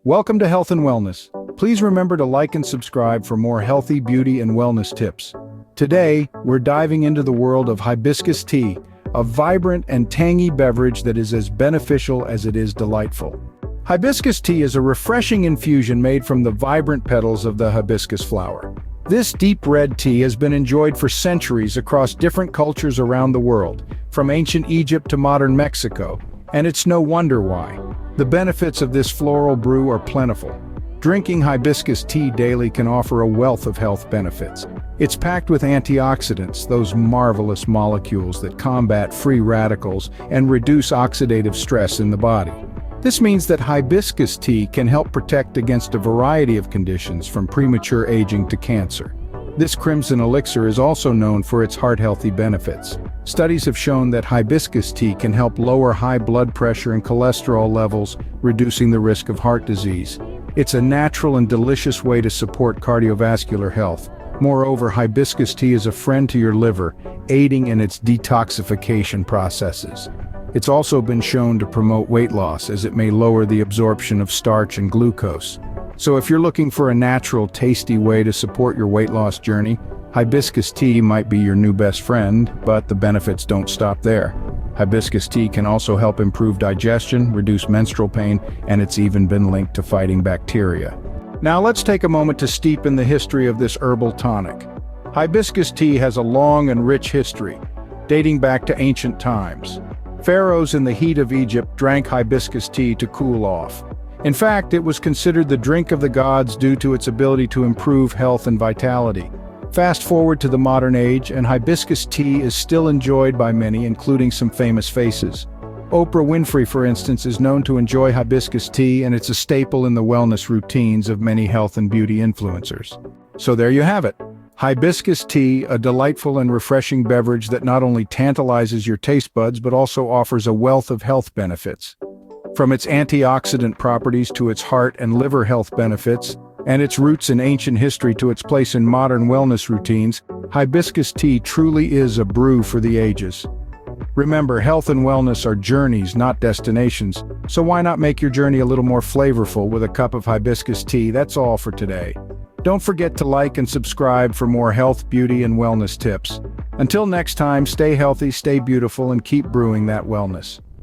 Welcome to Health and Wellness. Please remember to like and subscribe for more healthy beauty and wellness tips. Today, we're diving into the world of hibiscus tea, a vibrant and tangy beverage that is as beneficial as it is delightful. Hibiscus tea is a refreshing infusion made from the vibrant petals of the hibiscus flower. This deep red tea has been enjoyed for centuries across different cultures around the world, from ancient Egypt to modern Mexico, and it's no wonder why. The benefits of this floral brew are plentiful. Drinking hibiscus tea daily can offer a wealth of health benefits. It's packed with antioxidants, those marvelous molecules that combat free radicals and reduce oxidative stress in the body. This means that hibiscus tea can help protect against a variety of conditions from premature aging to cancer. This crimson elixir is also known for its heart-healthy benefits. Studies have shown that hibiscus tea can help lower high blood pressure and cholesterol levels, reducing the risk of heart disease. It's a natural and delicious way to support cardiovascular health. Moreover, hibiscus tea is a friend to your liver, aiding in its detoxification processes. It's also been shown to promote weight loss, as it may lower the absorption of starch and glucose. So if you're looking for a natural, tasty way to support your weight loss journey, hibiscus tea might be your new best friend, but the benefits don't stop there. Hibiscus tea can also help improve digestion, reduce menstrual pain, and it's even been linked to fighting bacteria. Now let's take a moment to steep in the history of this herbal tonic. Hibiscus tea has a long and rich history, dating back to ancient times. Pharaohs in the heat of Egypt drank hibiscus tea to cool off. In fact, it was considered the drink of the gods due to its ability to improve health and vitality. Fast forward to the modern age, and hibiscus tea is still enjoyed by many, including some famous faces. Oprah Winfrey, for instance, is known to enjoy hibiscus tea, and it's a staple in the wellness routines of many health and beauty influencers. So there you have it. Hibiscus tea, a delightful and refreshing beverage that not only tantalizes your taste buds but also offers a wealth of health benefits. From its antioxidant properties to its heart and liver health benefits, and its roots in ancient history to its place in modern wellness routines, hibiscus tea truly is a brew for the ages. Remember, health and wellness are journeys, not destinations, so why not make your journey a little more flavorful with a cup of hibiscus tea? That's all for today. Don't forget to like and subscribe for more health, beauty, and wellness tips. Until next time, stay healthy, stay beautiful, and keep brewing that wellness.